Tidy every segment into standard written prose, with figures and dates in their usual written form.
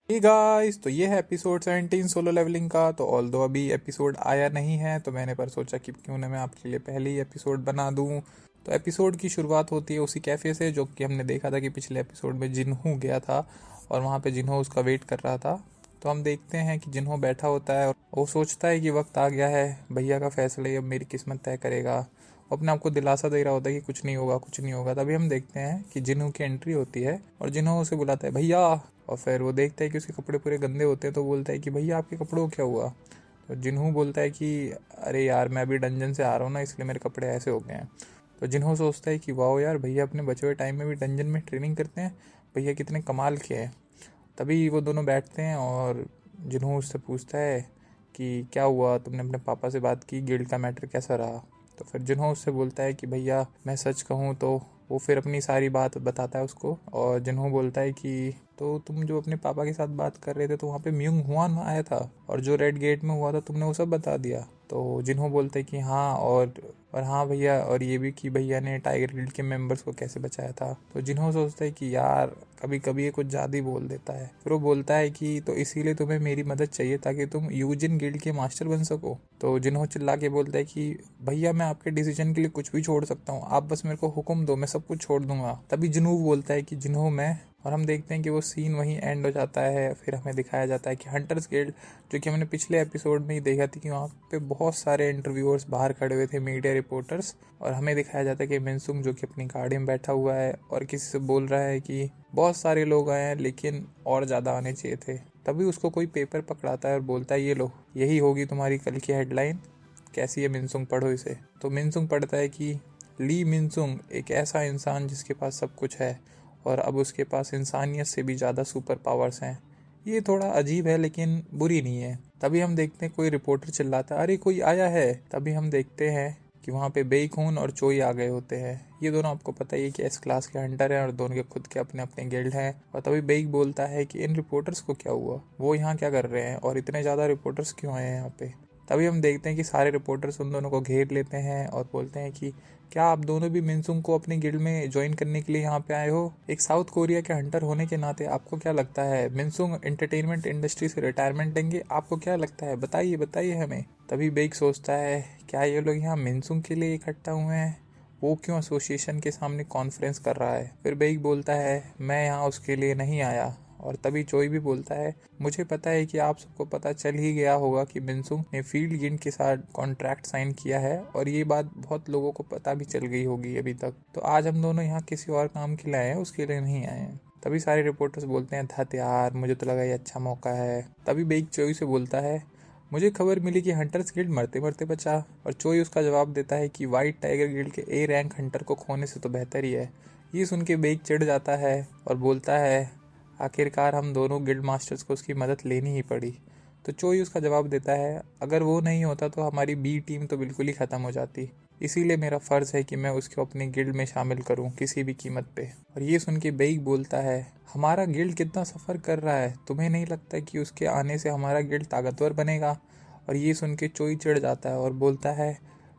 Hey guys, तो ये है एपिसोड 17 सोलो लेवलिंग का। तो ऑल दो अभी एपिसोड आया नहीं है, तो मैंने पर सोचा कि क्यों ना मैं आपके लिए पहले ही एपिसोड बना दूं। तो एपिसोड की शुरुआत होती है उसी कैफ़े से जो कि हमने देखा था कि पिछले एपिसोड में जिन्हों गया था और वहाँ पे जिन्हों उसका वेट कर रहा था। तो हम देखते हैं कि जिन्हों बैठा होता है और वो सोचता है कि वक्त आ गया है, भैया का फैसला ही अब मेरी किस्मत तय करेगा। वो अपने आप को दिलासा दे रहा होता है कि कुछ नहीं होगा, कुछ नहीं होगा। तभी हम देखते हैं कि जिन्हों की एंट्री होती है और जिन्हों उसे बुलाता है भैया। और फिर वो देखता है कि उसके कपड़े पूरे गंदे होते हैं, तो बोलता है कि भैया आपके कपड़ों को क्या हुआ। तो जिन्हों बोलता है कि अरे यार, मैं अभी डंजन से आ रहा हूँ ना, इसलिए मेरे कपड़े ऐसे हो गए हैं। तो जिन्हों सोचता है कि वाह यार, भैया अपने बचे हुए टाइम में भी डंजन में ट्रेनिंग करते हैं, भैया कितने कमाल के हैं। तभी वो दोनों बैठते हैं और जिन्हों उससे पूछता है कि क्या हुआ, तुमने अपने पापा से बात की, गिल्ड का मैटर कैसा रहा। तो फिर जिन्हों उससे बोलता है कि भैया मैं सच कहूँ तो वो फिर अपनी सारी बात बताता है उसको। और जिन्हों बोलता है कि तो तुम जो अपने पापा के साथ बात कर रहे थे तो वहाँ पे म्यूंग हुआन आया था, और जो रेड गेट में हुआ था तुमने वो सब बता दिया। तो जिन्हों बोलते हैं कि हाँ, और हाँ भैया, और ये भी कि भैया ने टाइगर गिल्ड के मेंबर्स को कैसे बचाया था। तो जिन्हों सोचता है कि यार कभी कभी ये कुछ ज़्यादा ही बोल देता है। फिर वो बोलता है कि तो इसीलिए तुम्हें मेरी मदद चाहिए ताकि तुम यूजिन गिल्ड के मास्टर बन सको। तो जिन्हों चिल्ला के बोलता है कि भैया मैं आपके डिसीजन के लिए कुछ भी छोड़ सकता हूँ, आप बस मेरे को हुक्म दो, मैं सब कुछ छोड़ दूंगा। तभी जिन्हों बोलता है कि जिन्हों मैं, और हम देखते हैं कि वो सीन वहीं एंड हो जाता है। फिर हमें दिखाया जाता है कि हंटर्स गिल्ड, जो कि हमने पिछले एपिसोड में ही देखा था कि वहाँ पे बहुत सारे इंटरव्यूअर्स बाहर खड़े हुए थे, मीडिया रिपोर्टर्स। और हमें दिखाया जाता है कि मिनसुंग जो कि अपनी गाड़ी में बैठा हुआ है और किसी से बोल रहा है कि बहुत सारे लोग आए हैं लेकिन और ज़्यादा आने चाहिए थे। तभी उसको कोई पेपर पकड़ाता है और बोलता है ये लो, यही होगी तुम्हारी कल की हेडलाइन, कैसी है मिनसुंग, पढ़ो इसे। तो मिनसुंग पढ़ता है कि ली मिनसुंग एक ऐसा इंसान जिसके पास सब कुछ है और अब उसके पास इंसानियत से भी ज़्यादा सुपर पावर्स हैं। ये थोड़ा अजीब है लेकिन बुरी नहीं है। तभी हम देखते हैं कोई रिपोर्टर चिल्लाता है अरे कोई आया है। तभी हम देखते हैं कि वहाँ पे बेईखून और चोई आ गए होते हैं। ये दोनों आपको पता ही है कि एस क्लास के हंटर हैं और दोनों के खुद के अपने अपने गिल्ड हैं। और तभी बेईक बोलता है कि इन रिपोर्टर्स को क्या हुआ, वो यहाँ क्या कर रहे हैं और इतने ज़्यादा रिपोर्टर्स क्यों आए हैं यहाँ पे। तभी हम देखते हैं कि सारे रिपोर्टर्स उन दोनों को घेर लेते हैं और बोलते हैं कि क्या आप दोनों भी मिनसुंग को अपनी गिल्ड में ज्वाइन करने के लिए यहाँ पे आए हो। एक साउथ कोरिया के हंटर होने के नाते आपको क्या लगता है मिनसुंग एंटरटेनमेंट इंडस्ट्री से रिटायरमेंट लेंगे, आपको क्या लगता है, बताइए बताइए हमें। तभी बेक सोचता है क्या ये लोग यहाँ मिनसुंग के लिए इकट्ठा हुए हैं, वो क्यों एसोसिएशन के सामने कॉन्फ्रेंस कर रहा है। फिर बेक बोलता है मैं यहाँ उसके लिए नहीं आया। और तभी चोई भी बोलता है मुझे पता है कि आप सबको पता चल ही गया होगा कि मिनसुंग ने फील्ड गिल्ड के साथ कॉन्ट्रैक्ट साइन किया है, और ये बात बहुत लोगों को पता भी चल गई होगी अभी तक। तो आज हम दोनों यहाँ किसी और काम के लिए आए हैं, उसके लिए नहीं आए हैं। तभी सारे रिपोर्टर्स बोलते हैं धत यार, मुझे तो लगा ये अच्छा मौका है। तभी बेक चोई से बोलता है मुझे खबर मिली कि हंटर्स गिल्ड मरते मरते बचा। और चोई उसका जवाब देता है कि वाइट टाइगर गिल्ड के ए रैंक हंटर को खोने से तो बेहतर ही है। ये सुन के बेक चिढ़ जाता है और बोलता है आखिरकार हम दोनों गिल्ड मास्टर्स को उसकी मदद लेनी ही पड़ी। तो चोई उसका जवाब देता है अगर वो नहीं होता तो हमारी बी टीम तो बिल्कुल ही ख़त्म हो जाती, इसीलिए मेरा फ़र्ज़ है कि मैं उसको अपनी गिल्ड में शामिल करूं किसी भी कीमत पे। और ये सुन के बेइक बोलता है हमारा गिल्ड कितना सफ़र कर रहा है, तुम्हें नहीं लगता कि उसके आने से हमारा गिल्ड ताकतवर बनेगा। और ये सुन के चोई चिढ़ जाता है और बोलता है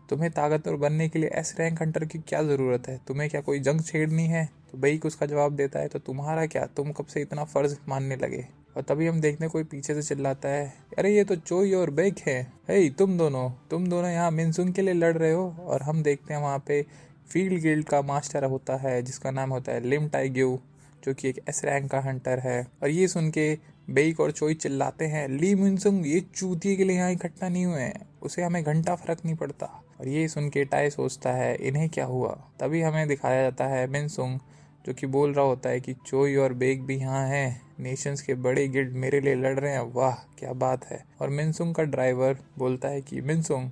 तुम्हें ताकतवर बनने के लिए एस रैंक हंटर की क्या ज़रूरत है, तुम्हें क्या कोई जंग छेड़नी है। तो बेइक उसका जवाब देता है तो तुम्हारा क्या, तुम कब से इतना फ़र्ज मानने लगे। और तभी हम देखते हैं कोई पीछे से चिल्लाता है अरे ये तो चोई और बेक है। हे तुम दोनों यहाँ मिनसुंग के लिए लड़ रहे हो। और हम देखते हैं वहाँ पे फील्ड गिल्ड का मास्टर होता है जिसका नाम होता है लिम टाइग्यू, जो कि एक एस रैंक का हंटर है। और ये सुन के बेइक और चोई चिल्लाते हैं ली मिनसुंग ये चूतिए के लिए यहाँ इकट्ठा नहीं हुए हैं, उसे हमें घंटा फर्क नहीं पड़ता। और ये सुन के टाई सोचता है इन्हें क्या हुआ। तभी हमें दिखाया जाता है मिनसुंग जो कि बोल रहा होता है कि चोई और बेग भी यहाँ हैं, नेशंस के बड़े गिल्ड मेरे लिए लड़ रहे हैं, वाह क्या बात है। और मिनसुंग का ड्राइवर बोलता है कि मिनसुंग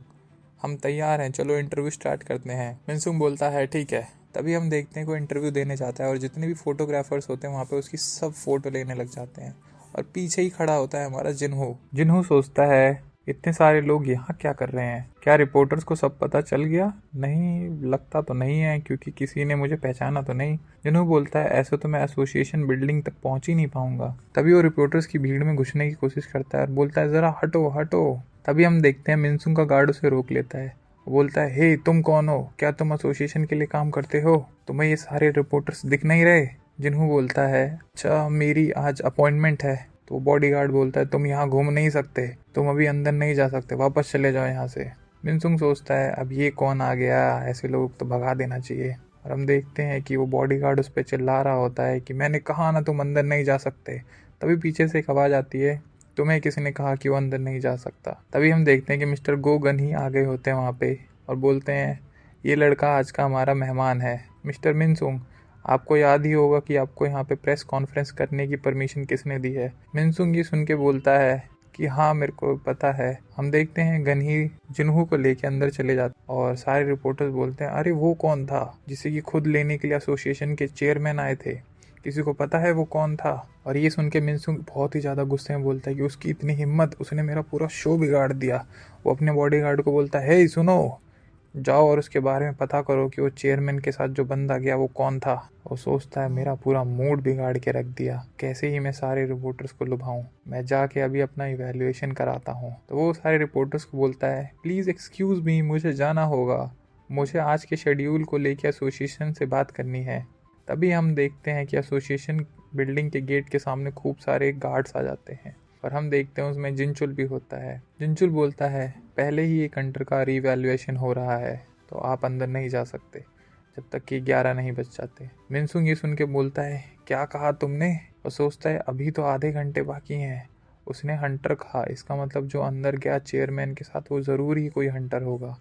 हम तैयार हैं, चलो इंटरव्यू स्टार्ट करते हैं। मिनसुंग बोलता है ठीक है। तभी हम देखते हैं कोई इंटरव्यू देने जाता है और जितने भी फोटोग्राफर्स होते हैं वहाँ पे उसकी सब फोटो लेने लग जाते हैं। और पीछे ही खड़ा होता है हमारा जिन्हो। जिन्हो सोचता है इतने सारे लोग यहाँ क्या कर रहे हैं, क्या रिपोर्टर्स को सब पता चल गया, नहीं लगता तो नहीं है क्योंकि किसी ने मुझे पहचाना तो नहीं। जिन्हो बोलता है ऐसे तो मैं एसोसिएशन बिल्डिंग तक पहुँच ही नहीं पाऊंगा। तभी वो रिपोर्टर्स की भीड़ में घुसने की कोशिश करता है और बोलता है ज़रा हटो हटो। तभी हम देखते हैं मिनसुंग का गार्ड उसे रोक लेता है। वो बोलता है हे तुम कौन हो, क्या तुम एसोसिएशन के लिए काम करते हो, तुम्हें ये सारे रिपोर्टर्स दिख नहीं रहे। जिन्हों बोलता है अच्छा मेरी आज अपॉइंटमेंट है, तो बॉडीगार्ड बोलता है तुम यहाँ घूम नहीं सकते, तुम अभी अंदर नहीं जा सकते, वापस चले जाओ यहाँ से। मिनसुंग सोचता है अब ये कौन आ गया, ऐसे लोग तो भगा देना चाहिए। और हम देखते हैं कि वो बॉडीगार्ड उस पर चिल्ला रहा होता है कि मैंने कहा ना तुम अंदर नहीं जा सकते। तभी पीछे से एक आवाज़ आती है, तुम्हें किसी ने कहा कि वो अंदर नहीं जा सकता। तभी हम देखते हैं कि मिस्टर गो गन ही आ गए होते हैं वहाँ पे और बोलते हैं ये लड़का आज का हमारा मेहमान है। मिस्टर मिनसुंग, आपको याद ही होगा कि आपको यहाँ पे प्रेस कॉन्फ्रेंस करने की परमिशन किसने दी है। मिनसुंग ये सुन के बोलता है कि हाँ मेरे को पता है। हम देखते हैं गन ही जिन्हू को लेके अंदर चले जाते और सारे रिपोर्टर्स बोलते हैं अरे वो कौन था जिसे कि खुद लेने के लिए एसोसिएशन के चेयरमैन आए थे, किसी को पता है वो कौन था। और ये सुन के मिनसुंग बहुत ही ज़्यादा गुस्से में बोलता है कि उसकी इतनी हिम्मत, उसने मेरा पूरा शो बिगाड़ दिया। वो अपने बॉडीगार्ड को बोलता है हे सुनो, जाओ और उसके बारे में पता करो कि वो चेयरमैन के साथ जो बंदा गया वो कौन था। वो सोचता है मेरा पूरा मूड बिगाड़ के रख दिया, कैसे ही मैं सारे रिपोर्टर्स को लुभाऊं, मैं जाके अभी अपना इवैल्यूएशन कराता हूँ। तो वो सारे रिपोर्टर्स को बोलता है प्लीज़ एक्सक्यूज़ मी, मुझे जाना होगा, मुझे आज के शेड्यूल को लेकर एसोसिएशन से बात करनी है। तभी हम देखते हैं कि एसोसिएशन बिल्डिंग के गेट के सामने खूब सारे गार्ड्स आ जाते हैं और हम देखते हैं उसमें जिनचुल भी होता है। जिनचुल बोलता है पहले ही एक हंटर का रीवैल्यूएशन हो रहा है तो आप अंदर नहीं जा सकते जब तक कि 11 नहीं बज जाते। मिनसुंग ये सुन के बोलता है क्या कहा तुमने, और सोचता है अभी तो आधे घंटे बाकी हैं। उसने हंटर कहा, इसका मतलब जो अंदर गया चेयरमैन के साथ वो ज़रूर ही कोई हंटर होगा।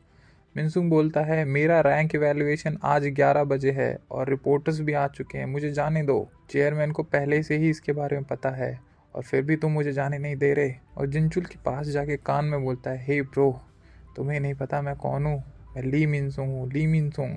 मिनसुंग बोलता है मेरा रैंक इवैल्यूएशन आज 11 बजे है और रिपोर्टर्स भी आ चुके हैं, मुझे जाने दो। चेयरमैन को पहले से ही इसके बारे में पता है और फिर भी तुम मुझे जाने नहीं दे रहे। और जिनचुल के पास जाके कान में बोलता है हे ब्रो, तुम्हें नहीं पता मैं कौन हूँ, मैं ली मिनसुंग हूँ, ली मिनसुंग।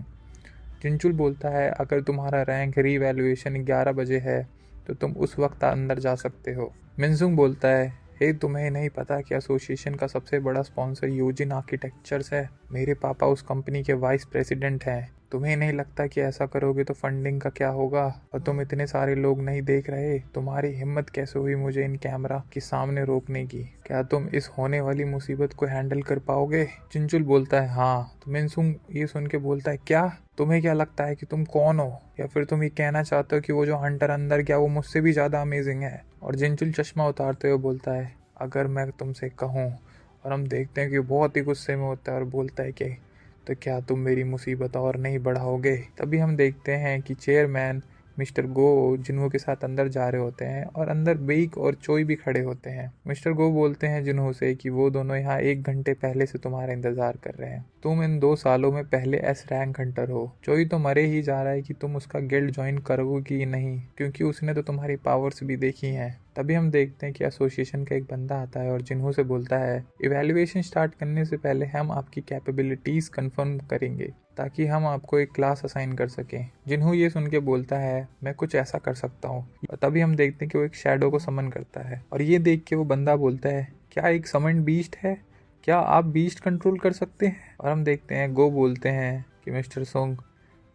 जिनचुल बोलता है अगर तुम्हारा रैंक रीवैल्यूएशन 11 बजे है तो तुम उस वक्त अंदर जा सकते हो। मिनसुंग बोलता है हे तुम्हें नहीं पता कि एसोसिएशन का सबसे बड़ा स्पॉन्सर यूजिन आर्किटेक्चर्स है, मेरे पापा उस कंपनी के वाइस प्रेसिडेंट हैं। तुम्हें नहीं लगता कि ऐसा करोगे तो फंडिंग का क्या होगा, और तुम इतने सारे लोग नहीं देख रहे, तुम्हारी हिम्मत कैसे हुई मुझे इन कैमरा के सामने रोकने की, क्या तुम इस होने वाली मुसीबत को हैंडल कर पाओगे। जिनचुल बोलता है हाँ। तो मिनसुंग ये सुन के बोलता है क्या तुम्हें क्या लगता है कि तुम कौन हो, या फिर तुम ये कहना चाहते हो कि वो जो हंटर अंदर गया वो मुझसे भी ज़्यादा अमेजिंग है। और जिनचुल चश्मा उतारते हुए बोलता है अगर मैं तुमसे कहूँ। और हम देखते हैं कि वो बहुत ही गुस्से में होता है और बोलता है कि तो क्या तुम मेरी मुसीबत और नहीं बढ़ाओगे। तभी हम देखते हैं कि चेयरमैन मिस्टर गो जिन्हों के साथ अंदर जा रहे होते हैं और अंदर बेक और चोई भी खड़े होते हैं। मिस्टर गो बोलते हैं जिन्हों से कि वो दोनों यहाँ 1 घंटे पहले से तुम्हारा इंतजार कर रहे हैं, तुम इन 2 सालों में पहले एस रैंक हंटर हो। चोई तो मरे ही जा रहा है कि तुम उसका गिल्ड ज्वाइन करोगे कि नहीं, क्योंकि उसने तो तुम्हारी पावर्स भी देखी हैं। तभी हम देखते हैं कि एसोसिएशन का एक बंदा आता है और जिन्हों से बोलता है इवैल्यूएशन स्टार्ट करने से पहले हम आपकी कैपेबिलिटीज़ कंफर्म करेंगे ताकि हम आपको एक क्लास असाइन कर सकें। जिन्हों ये सुन के बोलता है मैं कुछ ऐसा कर सकता हूँ। तभी हम देखते हैं कि वो एक शैडो को समन करता है और ये देख के वो बंदा बोलता है क्या एक समन बीस्ट है, क्या आप बीस्ट कंट्रोल कर सकते हैं। और हम देखते हैं गो बोलते हैं कि मिस्टर सोंग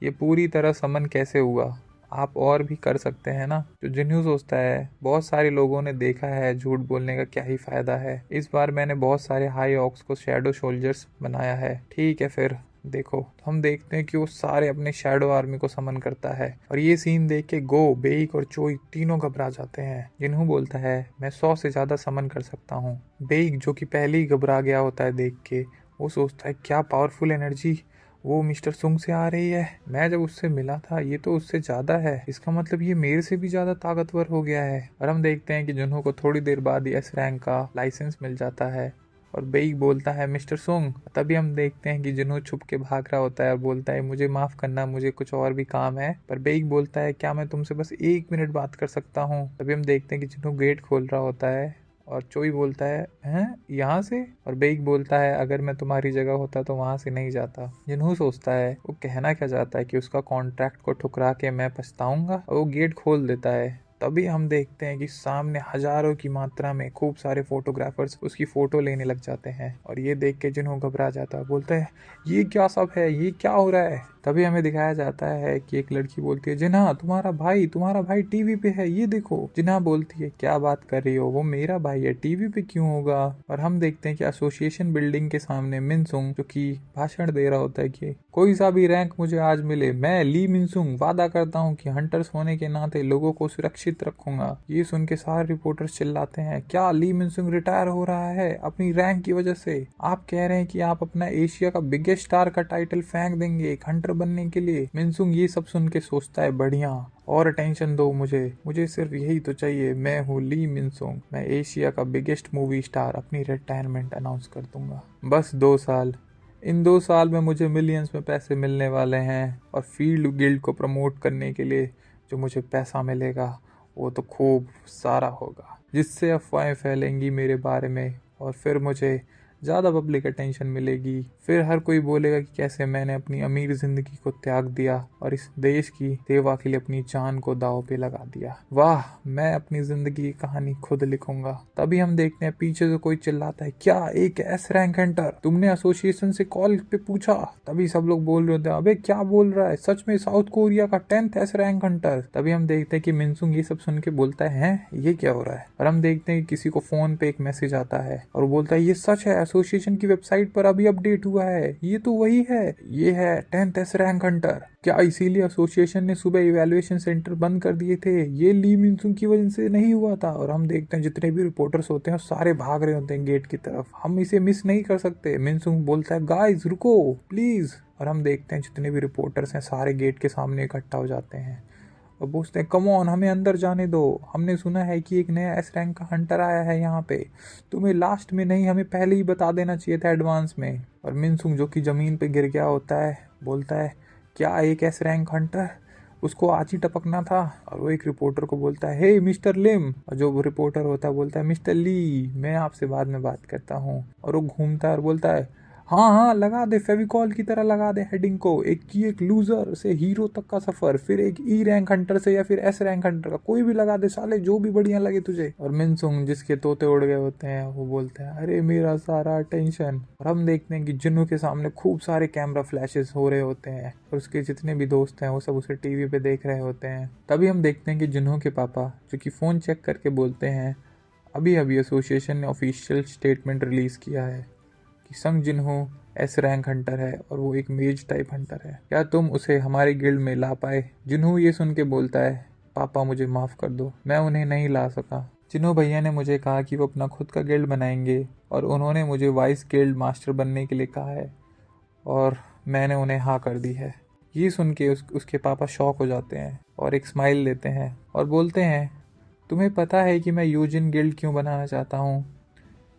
ये पूरी तरह समन कैसे हुआ, आप और भी कर सकते हैं ना। तो जिन्हों सोचता है बहुत सारे लोगों ने देखा है झूठ बोलने का क्या ही फायदा है, इस बार मैंने बहुत सारे हाई ऑक्स को शैडो सोल्जर्स बनाया है, ठीक है फिर देखो। तो हम देखते हैं कि वो सारे अपने शैडो आर्मी को समन करता है और ये सीन देख के गो, बेक और चोई तीनों घबरा जाते हैं। जिन्हों बोलता है मैं 100 से ज़्यादा समन कर सकता हूँ। बेक जो कि पहले ही घबरा गया होता है देख के, वो सोचता है क्या पावरफुल एनर्जी वो मिस्टर सुंग से आ रही है, मैं जब उससे मिला था ये तो उससे ज़्यादा है, इसका मतलब ये मेरे से भी ज़्यादा ताकतवर हो गया है। और हम देखते हैं कि जिन्हों को थोड़ी देर बाद ही एस रैंक का लाइसेंस मिल जाता है और बेइक बोलता है मिस्टर सुंग। तभी हम देखते हैं कि जिन्हों छुप के भाग रहा होता है और बोलता है मुझे माफ़ करना, मुझे कुछ और भी काम है। पर बेइक बोलता है क्या मैं तुमसे बस 1 मिनट बात कर सकता हूँ। तभी हम देखते हैं कि जिन्हों गेट खोल रहा होता है और चोई बोलता है हैं यहाँ से, और बेइक बोलता है अगर मैं तुम्हारी जगह होता तो वहाँ से नहीं जाता। जिन्हों सोचता है वो कहना क्या चाहता है कि उसका कॉन्ट्रैक्ट को ठुकरा के मैं पछताऊंगा, और वो गेट खोल देता है। तभी हम देखते हैं कि सामने हजारों की मात्रा में खूब सारे फोटोग्राफर्स उसकी फ़ोटो लेने लग जाते हैं और ये देख के जिन्हों घबरा जाता है, बोलता है ये क्या सब है, ये क्या हो रहा है। तभी हमें दिखाया जाता है कि एक लड़की बोलती है, जिन्हा तुम्हारा भाई टीवी पे है, ये देखो। जिन्हा बोलती है, क्या बात कर रही हो, वो मेरा भाई है, टीवी पे क्यों होगा। और हम देखते हैं कि एसोसिएशन बिल्डिंग के सामने मिनसुंग जो कि भाषण दे रहा होता है कि कोई सा भी रैंक मुझे आज मिले, मैं ली मिनसुंग वादा करता हूँ कि हंटर्स होने के नाते लोगों को सुरक्षित रखूंगा। ये सुन के सारे रिपोर्टर्स चिल्लाते हैं, क्या ली मिनसुंग रिटायर हो रहा है अपनी रैंक की वजह से? आप कह रहे हैं कि आप अपना एशिया का बिगेस्ट स्टार का टाइटल फेंक देंगे एक हंटर बनने के लिए? मिनसुंग ये सब सुन के सोचता है, बढ़िया, और अटेंशन दो मुझे सिर्फ यही तो चाहिए। मैं हूँ ली मिनसुंग, मैं एशिया का बिगेस्ट मूवी स्टार, अपनी रिटायरमेंट अनाउंस कर दूंगा। बस 2 साल, इन 2 साल में मुझे मिलियंस में पैसे मिलने वाले हैं, और फील्ड गिल्ड को प्रमोट करने के लिए जो मुझे पैसा मिलेगा वो तो खूब सारा होगा, जिससे अफवाहें फैलेंगी मेरे बारे में, और फिर मुझे ज़्यादा पब्लिक अटेंशन मिलेगी। फिर हर कोई बोलेगा कि कैसे मैंने अपनी अमीर ज़िंदगी को त्याग दिया और इस देश की सेवा के लिए अपनी जान को दांव पे लगा दिया। वाह, मैं अपनी ज़िंदगी की कहानी खुद लिखूंगा। तभी हम देखते हैं पीछे से कोई चिल्लाता है, क्या एक एस रैंक हंटर, तुमने एसोसिएशन से कॉल पे पूछा? तभी सब लोग बोल रहे होते हैं, अबे क्या बोल रहा है, सच में साउथ कोरिया का 10th एस रैंक हंटर? तभी हम देखते हैं कि मिनसुंग ये सब सुन के बोलता है, ये क्या हो रहा है? और हम देखते हैं कि किसी को फोन पे एक मैसेज आता है और बोलता है, ये सच है, एसोसिएशन की वेबसाइट पर अभी अपडेट हुआ है, ये तो वही है, ये है 10th एस रैंक हंटर। क्या इसीलिए एसोसिएशन ने सुबह इवैल्यूएशन सेंटर बंद कर दिए थे? ये ली मिनसुंग की वजह से नहीं हुआ था। और हम देखते हैं जितने भी रिपोर्टर्स होते हैं सारे भाग रहे होते हैं गेट की तरफ, हम इसे मिस नहीं कर सकते। मिनसुंग बोलता है, गाइस रुको प्लीज। और हम देखते हैं जितने भी रिपोर्टर्स हैं सारे गेट के सामने इकट्ठा हो जाते हैं और पूछते हैं, कम ऑन, हमें अंदर जाने दो, हमने सुना है कि एक नया एस रैंक का हंटर आया है यहाँ पे, तुम्हें लास्ट में नहीं हमें पहले ही बता देना चाहिए था एडवांस में। और मिनसुंग जो कि जमीन पे गिर गया होता है बोलता है, क्या एक एस रैंक हंटर, उसको आज ही टपकना था। और वो एक रिपोर्टर को बोलता है, हे मिस्टर लिम। और जो वो रिपोर्टर होता है बोलता है, मिस्टर ली, मैं आपसे बाद में बात करता हूँ। और वो घूमता है और बोलता है, हाँ हाँ लगा दे, फेविकॉल की तरह लगा दे हेडिंग को, एक लूजर से हीरो तक का सफर, फिर एक ई रैंक हंटर से या फिर एस रैंक हंटर का, कोई भी लगा दे साले, जो भी बढ़िया लगे तुझे। और मिनसुंग जिसके तोते उड़ गए होते हैं वो बोलते हैं, अरे मेरा सारा अटेंशन। और हम देखते हैं कि जिन्नू के सामने खूब सारे कैमरा फ्लैशेस हो रहे होते हैं और उसके जितने भी दोस्त हैं वो सब उसे टीवी पे देख रहे होते हैं। तभी हम देखते हैं कि जिन्नू के पापा जो कि फोन चेक करके बोलते हैं, अभी अभी एसोसिएशन ने ऑफिशियल स्टेटमेंट रिलीज किया है कि संग जिन्हो एस रैंक हंटर है और वो एक मेज टाइप हंटर है, क्या तुम उसे हमारे गिल्ड में ला पाए? जिन्हो ये सुन के बोलता है, पापा मुझे माफ़ कर दो, मैं उन्हें नहीं ला सका। जिन्हो भैया ने मुझे कहा कि वो अपना खुद का गिल्ड बनाएंगे और उन्होंने मुझे वाइस गिल्ड मास्टर बनने के लिए कहा है और मैंने उन्हें हाँ कर दी है। ये सुन के उसके पापा शॉक हो जाते हैं और एक स्माइल लेते हैं और बोलते हैं, तुम्हें पता है कि मैं यूजिन गिल्ड क्यों बनाना चाहता हूँ?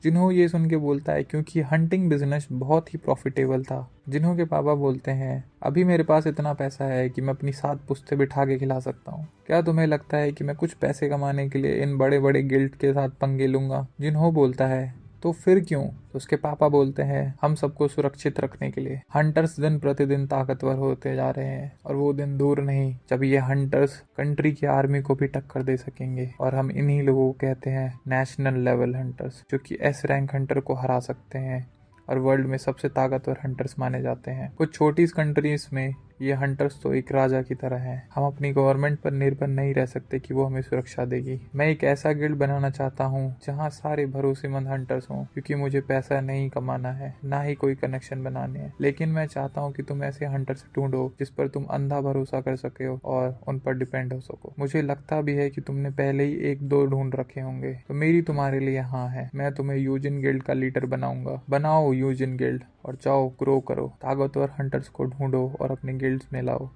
जिन्हों ये सुन के बोलता है, क्योंकि हंटिंग बिजनेस बहुत ही प्रॉफिटेबल था। जिन्हों के पापा बोलते हैं, अभी मेरे पास इतना पैसा है कि मैं अपनी 7 पुश्ते बिठा के खिला सकता हूँ। क्या तुम्हें लगता है कि मैं कुछ पैसे कमाने के लिए इन बड़े बड़े गिल्ड के साथ पंगे लूंगा? जिन्हों बोलता है, तो फिर क्यों? तो उसके पापा बोलते हैं, हम सबको सुरक्षित रखने के लिए। हंटर्स दिन प्रतिदिन ताकतवर होते जा रहे हैं और वो दिन दूर नहीं जब ये हंटर्स कंट्री की आर्मी को भी टक्कर दे सकेंगे और हम इन्हीं लोगों को कहते हैं नेशनल लेवल हंटर्स, जो कि एस रैंक हंटर को हरा सकते हैं और वर्ल्ड में सबसे ताकतवर हंटर्स माने जाते हैं। कुछ छोटी कंट्रीज में ये हंटर्स तो एक राजा की तरह हैं। हम अपनी गवर्नमेंट पर निर्भर नहीं रह सकते कि वो हमें सुरक्षा देगी। मैं एक ऐसा गिल्ड बनाना चाहता हूँ जहाँ सारे भरोसेमंद हंटर्स हों, क्योंकि मुझे पैसा नहीं कमाना है, ना ही कोई कनेक्शन बनाने हैं, लेकिन मैं चाहता हूँ कि तुम ऐसे हंटर्स ढूंढो जिस पर तुम अंधा भरोसा कर सके हो और उन पर डिपेंड हो सको। मुझे लगता भी है कि तुमने पहले ही 1-2 ढूंढ रखे होंगे, तो मेरी तुम्हारे लिए हाँ है, मैं तुम्हें यूजिन गिल्ड का लीडर बनाऊंगा। बनाओ यूजिन गिल्ड और जाओ ग्रो करो, ताकतवर हंटर्स को ढूंढो और अपने गिल्ड्स में लाओ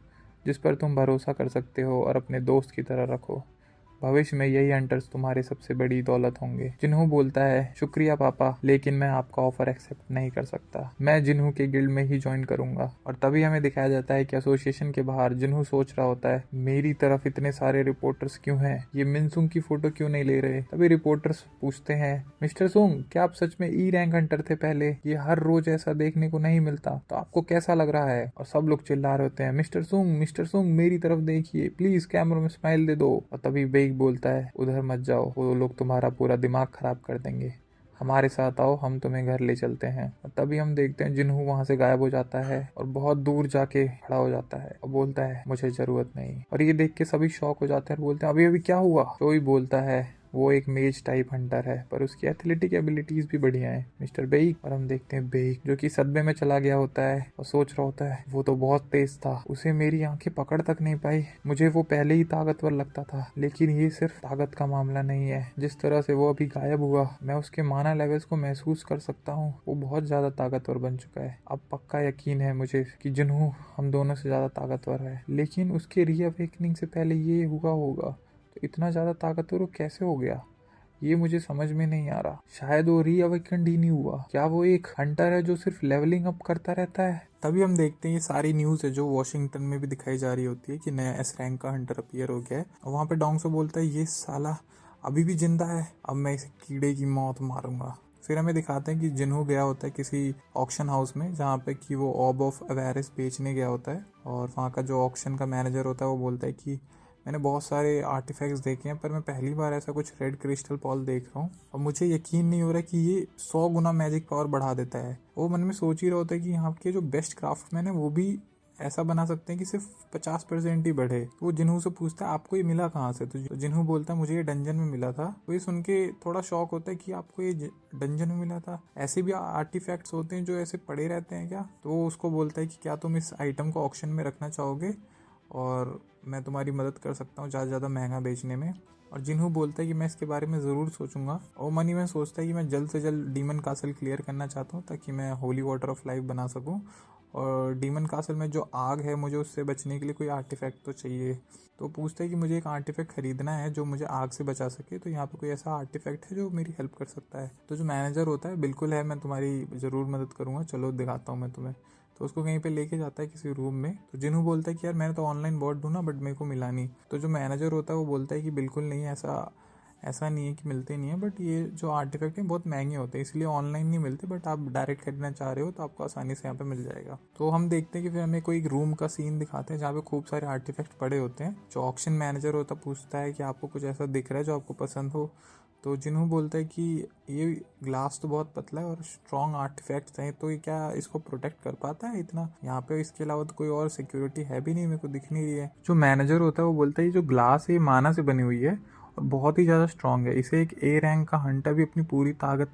जिस पर तुम भरोसा कर सकते हो और अपने दोस्त की तरह रखो। भविष्य में यही हंटर्स तुम्हारी सबसे बड़ी दौलत होंगे। जिन्हों बोलता है, शुक्रिया पापा, लेकिन मैं आपका ऑफर एक्सेप्ट नहीं कर सकता, मैं जिन्हों के गिल्ड में ही ज्वाइन करूंगा। और तभी हमें दिखाया जाता है कि एसोसिएशन के बाहर जिन्हों सोच रहा होता है, मेरी तरफ इतने सारे रिपोर्टर्स क्यों हैं, ये मिनसुंग की फोटो क्यों नहीं ले रहे? तभी रिपोर्टर्स पूछते हैं, मिस्टर सुंग, क्या आप सच में ई रैंक हंटर थे पहले? ये हर रोज ऐसा देखने को नहीं मिलता, तो आपको कैसा लग रहा है? और सब लोग चिल्ला रहे होते हैं, मिस्टर सुंग मेरी तरफ देखिए प्लीज, कैमरा में स्माइल दे दो। और तभी बेग बोलता है, उधर मत जाओ, वो लोग तुम्हारा पूरा दिमाग खराब कर देंगे। हमारे साथ आओ, हम तुम्हें घर ले चलते हैं। और तभी हम देखते हैं जिन्हू वहां से गायब हो जाता है और बहुत दूर जाके खड़ा हो जाता है और बोलता है मुझे जरूरत नहीं। और ये देख के सभी शॉक हो जाते हैं और बोलते हैं अभी अभी क्या हुआ। तो ही बोलता है वो एक मेज टाइप हंटर है पर उसकी एथलेटिक एबिलिटीज भी बढ़िया है, मिस्टर बेक। और हम देखते हैं बेक जो कि सदमे में चला गया होता है और सोच रहा होता है वो तो बहुत तेज था, उसे मेरी आंखें पकड़ तक नहीं पाई, मुझे वो पहले ही ताकतवर लगता था। लेकिन ये सिर्फ ताकत का मामला नहीं है, जिस तरह से वो अभी गायब हुआ मैं उसके माना लेवल्स को महसूस कर सकता हूँ। वो बहुत ज्यादा ताकतवर बन चुका है। अब पक्का यकीन है मुझे कि जिन्हू हम दोनों से ज्यादा ताकतवर है। लेकिन उसके रीअवेकनिंग से पहले ये हुआ होगा, तो इतना ज़्यादा ताकतवर वो कैसे हो गया, ये मुझे समझ में नहीं आ रहा। शायद वो रीअवेकन्ड ही नहीं हुआ। क्या वो एक हंटर है जो सिर्फ लेवलिंग अप करता रहता है। तभी हम देखते हैं ये सारी न्यूज़ है जो वॉशिंगटन में भी दिखाई जा रही होती है कि नया एस रैंक का हंटर अपीयर हो गया है। और वहाँ पे डोंग से बोलता है ये साला अभी भी जिंदा है, अब मैं इस कीड़े की मौत मारूंगा। फिर हमें दिखाते हैं कि जिन्हू गया होता है किसी ऑक्शन हाउस में जहाँ पे कि वो ऑब ऑफ अवेरिस बेचने गया होता है। और वहाँ का जो ऑक्शन का मैनेजर होता है वो बोलता है कि मैंने बहुत सारे आर्टिफैक्ट्स देखे हैं पर मैं पहली बार ऐसा कुछ रेड क्रिस्टल बॉल देख रहा हूँ और मुझे यकीन नहीं हो रहा कि ये 100 गुना मैजिक पावर बढ़ा देता है। वो मन में सोच ही रहा होता है कि यहाँ के जो बेस्ट क्राफ्टमैन है वो भी ऐसा बना सकते हैं कि सिर्फ 50% ही बढ़े। तो वो जिन्हू से पूछता है आपको ये मिला कहाँ से। तो जिन्हू बोलता है मुझे ये डंजन में मिला था। तो ये सुन के थोड़ा शॉक होता है कि आपको ये डंजन में मिला था, ऐसे भी आर्टिफैक्ट्स होते हैं जो ऐसे पड़े रहते हैं क्या। तो वो उसको बोलता है कि क्या तुम इस आइटम को ऑक्शन में रखना चाहोगे और मैं तुम्हारी मदद कर सकता हूँ ज़्यादा ज़्यादा महंगा बेचने में। और जिन्हू बोलता है कि मैं इसके बारे में ज़रूर सोचूंगा। और मनी में सोचता है कि मैं जल्द से जल्द डीमन कासल क्लियर करना चाहता हूँ ताकि मैं होली वाटर ऑफ लाइफ बना सकूँ। और डीमन कासल में जो आग है मुझे उससे बचने के लिए कोई आर्टिफैक्ट तो चाहिए। तो पूछता है कि मुझे एक आर्टिफैक्ट खरीदना है जो मुझे आग से बचा सके, तो यहाँ पे कोई ऐसा आर्टिफैक्ट है जो मेरी हेल्प कर सकता है। तो जो मैनेजर होता है बिल्कुल है, मैं तुम्हारी ज़रूर मदद करूँगा, चलो दिखाता हूँ मैं तुम्हें। तो उसको कहीं पे लेके जाता है किसी रूम में। तो जिन्हू बोलता है कि यार मैंने तो ऑनलाइन बॉट ढूंढा बट मेरे को मिला नहीं। तो जो मैनेजर होता है वो बोलता है कि बिल्कुल नहीं, ऐसा नहीं है कि मिलते नहीं है, बट ये जो आर्टिफैक्ट हैं बहुत महंगे होते हैं इसलिए ऑनलाइन नहीं मिलते, बट आप डायरेक्ट खरीदना चाह रहे हो तो आपको आसानी से यहाँ पे मिल जाएगा। तो हम देखते हैं कि फिर हमें कोई एक रूम का सीन दिखाते हैं जहाँ पे खूब सारे आर्टिफैक्ट पड़े होते हैं। जो ऑक्शन मैनेजर होता है पूछता है कि आपको कुछ ऐसा दिख रहा है जो आपको पसंद हो। तो जिन्हों बोलता है कि ये ग्लास तो बहुत पतला है और स्ट्रॉन्ग आर्टिफैक्ट्स हैं, तो ये क्या इसको प्रोटेक्ट कर पाता है इतना, यहाँ पे इसके अलावा तो कोई और सिक्योरिटी है भी नहीं, मेरे को दिख नहीं रही है। जो मैनेजर होता है वो बोलता है ये जो ग्लास है ये माना से बनी हुई है और बहुत ही ज़्यादा स्ट्रॉन्ग है, इसे एक ए रैंक का हंटर भी अपनी पूरी ताकत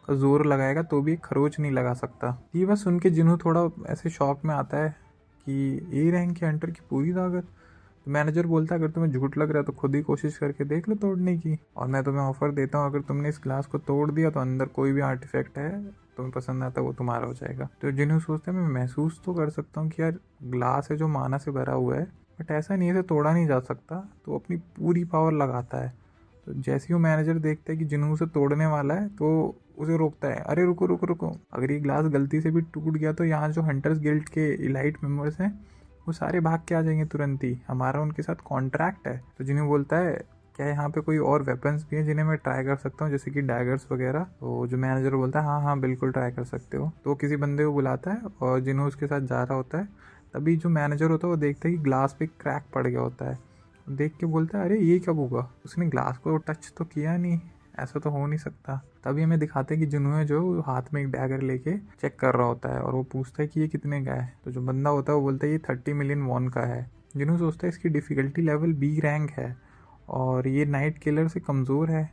का जोर लगाएगा तो भी खरोच नहीं लगा सकता। ये बात सुन के जिन्हों थोड़ा ऐसे शौक में आता है कि ए रैंक के हंटर की पूरी ताकत। तो मैनेजर बोलता है अगर तुम्हें झूठ लग रहा है तो खुद ही कोशिश करके देख लो तोड़ने की, और मैं तुम्हें ऑफर देता हूँ अगर तुमने इस ग्लास को तोड़ दिया तो अंदर कोई भी आर्टिफैक्ट है तुम्हें पसंद आता है वो तुम्हारा हो जाएगा। तो जिन्हों सोचते हैं मैं महसूस तो कर सकता हूँ कि यार ग्लास है जो माना से भरा हुआ है बट ऐसा नहीं है इसे तोड़ा नहीं जा सकता, तो अपनी पूरी पावर लगाता है। तो जैसे ही वो मैनेजर देखता है कि जिन्हों उसे तोड़ने वाला है तो उसे रोकता है, अरे रुको रुको रुको, अगर ये ग्लास गलती से भी टूट गया तो यहाँ जो हंटर्स गिल्ड के इलाइट मेंबर्स हैं वो सारे भाग के आ जाएंगे तुरंत ही, हमारा उनके साथ कॉन्ट्रैक्ट है। तो जिन्हें बोलता है क्या यहाँ पे कोई और वेपन्स भी हैं जिन्हें मैं ट्राई कर सकता हूँ जैसे कि डैगर्स वगैरह। तो जो मैनेजर बोलता है हाँ हाँ बिल्कुल ट्राई कर सकते हो। तो किसी बंदे को बुलाता है और जिन्हों उसके साथ जा रहा होता है। तभी जो मैनेजर होता है वो देखता है कि ग्लास पे क्रैक पड़ गया होता है। देख के बोलता है अरे ये कब हुआ, उसने ग्लास को टच तो किया नहीं, ऐसा तो हो नहीं सकता। तभी हमें दिखाते हैं कि जिन्होंने जो हाथ में एक डैगर लेके चेक कर रहा होता है और वो पूछता है कि ये कितने का है। तो जो बंदा होता है वो बोलता है ये 30 मिलियन वॉन का है। जिन्हों सोचता है इसकी डिफ़िकल्टी लेवल बी रैंक है और ये नाइट किलर से कमज़ोर है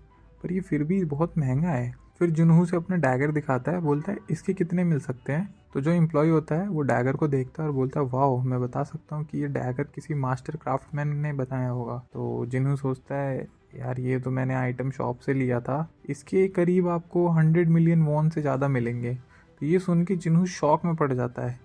पर ये फिर भी बहुत महंगा है। फिर जुनू से अपना डैगर दिखाता है, बोलता है इसके कितने मिल सकते हैं। तो जो एम्प्लॉय होता है वो डैगर को देखता है और बोलता है वाह मैं बता सकता हूँ कि ये डैगर किसी मास्टर क्राफ्टमैन ने बनाया होगा। तो जिन्हू सोचता है यार ये तो मैंने आइटम शॉप से लिया था, इसके करीब आपको 100 मिलियन वॉन से ज़्यादा मिलेंगे। तो ये सुन के जिन्हू शॉक में पड़ जाता है,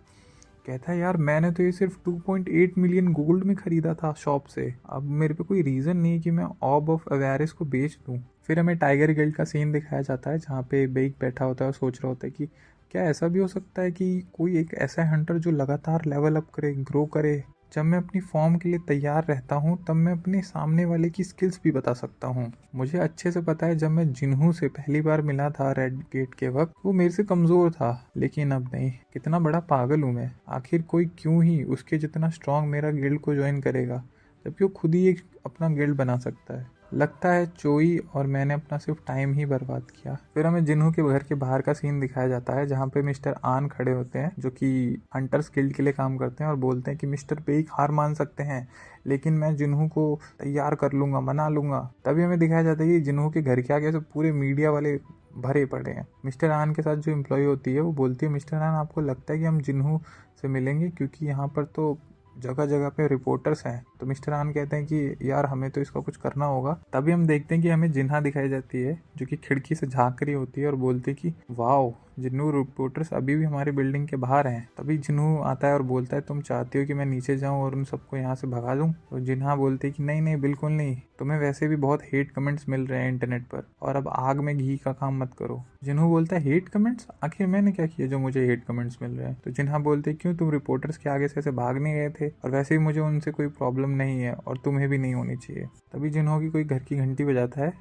कहता है यार मैंने तो ये सिर्फ 2.8 मिलियन गोल्ड में ख़रीदा था शॉप से, अब मेरे पे कोई रीज़न नहीं कि मैं ऑब ऑफ अवेरिस को बेच दूँ। फिर हमें टाइगर गिल्ड का सीन दिखाया जाता है जहाँ पे बेक बैठा होता है और सोच रहा होता है कि क्या ऐसा भी हो सकता है कि कोई एक ऐसा हंटर जो लगातार लेवल अप करे, ग्रो करे। जब मैं अपनी फॉर्म के लिए तैयार रहता हूँ तब मैं अपने सामने वाले की स्किल्स भी बता सकता हूँ। मुझे अच्छे से पता है जब मैं जिन्हू से पहली बार मिला था रेड गेट के वक्त वो मेरे से कमज़ोर था, लेकिन अब नहीं। कितना बड़ा पागल हूँ मैं, आखिर कोई क्यों ही उसके जितना स्ट्रांग मेरा गिल्ड को ज्वाइन करेगा जबकि वो खुद ही एक अपना गिल्ड बना सकता है। लगता है चोई और मैंने अपना सिर्फ टाइम ही बर्बाद किया। फिर हमें जिन्हों के घर के बाहर का सीन दिखाया जाता है जहाँ पे मिस्टर आन खड़े होते हैं जो कि हंटर्स गिल्ड के लिए काम करते हैं और बोलते हैं कि मिस्टर बेक हार मान सकते हैं लेकिन मैं जिन्हों को तैयार कर लूँगा, मना लूँगा। तभी हमें दिखाया जाता है कि जिन्हों के घर के आगे से पूरे मीडिया वाले भरे पड़े हैं। मिस्टर आन के साथ जो एम्प्लॉय होती है वो बोलती है मिस्टर आन आपको लगता है कि हम जिन्हों से मिलेंगे क्योंकि यहाँ पर तो जगह जगह पे रिपोर्टर्स हैं। तो मिस्टर आन कहते हैं कि यार हमें तो इसका कुछ करना होगा। तभी हम देखते हैं कि हमें जिन्हा दिखाई जाती है जो कि खिड़की से झांक रही होती है और बोलती है कि वाओ जिन्नू रिपोर्टर्स अभी भी हमारे बिल्डिंग के बाहर हैं। तभी जिन्नू आता है और बोलता है तुम चाहती हो कि मैं नीचे जाऊं और उन सबको यहाँ से भगा दूं। तो जिन्हा बोलती है कि नहीं नहीं बिल्कुल नहीं, तुम्हें वैसे भी बहुत हेट कमेंट्स मिल रहे हैं इंटरनेट पर और अब आग में घी का काम मत करो। जिन्हू बोलता है हेट कमेंट्स, आखिर मैंने क्या किया जो मुझे हेट कमेंट्स मिल रहे हैं। तो जिन्हा बोलते हैं क्यों तुम रिपोर्टर्स के आगे से ऐसे भाग नहीं गए थे और वैसे भी मुझे उनसे कोई प्रॉब्लम नहीं है और तुम्हें भी नहीं होनी चाहिए। तभी जिन्हों की कोई घर की घंटी बजाता है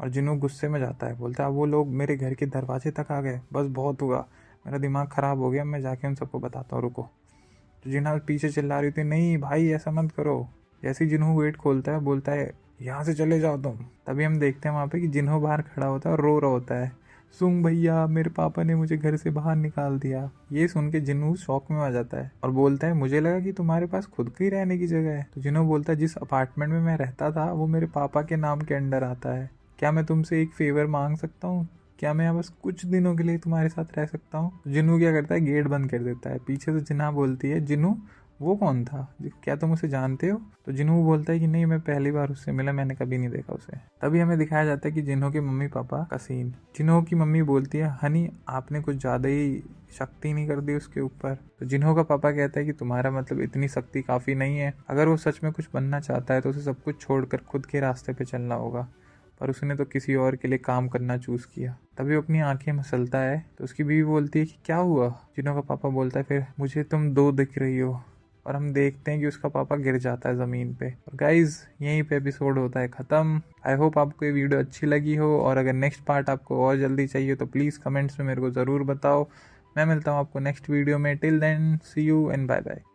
और जिन्हों गुस्से में जाता है, बोलता है वो लोग मेरे घर के दरवाजे तक आ गए, बस बहुत हुआ, मेरा दिमाग ख़राब हो गया, मैं जाके उन सबको बताता हूँ, रुको। तो जिन्हों पीछे चिल्ला रही थी नहीं भाई ऐसा मत करो। जैसे ही जिन्हों वेट खोलता है बोलता है यहाँ से चले जाओ तुम। तभी हम देखते हैं वहाँ पे कि जिन्हों बाहर खड़ा होता है और रो रहा होता है, सुन भैया मेरे पापा ने मुझे घर से बाहर निकाल दिया। ये सुन के जिन्नू शौक में आ जाता है और बोलता है मुझे लगा कि तुम्हारे पास खुद की रहने की जगह है। तो जिन्नू बोलता है जिस अपार्टमेंट में मैं रहता था वो मेरे पापा के नाम के अंडर आता है, क्या मैं तुमसे एक फेवर मांग सकता हूँ? क्या मैं बस कुछ दिनों के लिए तुम्हारे साथ रह सकता हूँ? जिन्नू क्या करता है गेट बंद कर देता है। पीछे से जिन्ना बोलती है जिन्नू वो कौन था, क्या तुम उसे जानते हो? तो जिन्हों बोलता है कि नहीं मैं पहली बार उससे मिला, मैंने कभी नहीं देखा उसे। तभी हमें दिखाया जाता है कि जिन्हों के मम्मी पापा का सीन। जिन्हों की मम्मी बोलती है हनी आपने कुछ ज़्यादा ही शक्ति नहीं कर दी उसके ऊपर। तो जिन्हों का पापा कहता है कि तुम्हारा मतलब इतनी शक्ति काफ़ी नहीं है, अगर वो सच में कुछ बनना चाहता है तो उसे सब कुछ छोड़कर खुद के रास्ते पे चलना होगा, पर उसने तो किसी और के लिए काम करना चूज़ किया। तभी वो अपनी आंखें मसलता है तो उसकी बीवी बोलती है कि क्या हुआ? जिन्हों का पापा बोलता है फिर मुझे तुम दो दिख रही हो, और हम देखते हैं कि उसका पापा गिर जाता है ज़मीन पे। और गाइज़ यहीं पे एपिसोड होता है ख़त्म। आई होप आपको ये वीडियो अच्छी लगी हो और अगर नेक्स्ट पार्ट आपको और जल्दी चाहिए तो प्लीज़ कमेंट्स में मेरे को ज़रूर बताओ। मैं मिलता हूँ आपको नेक्स्ट वीडियो में। Till then see you and bye bye.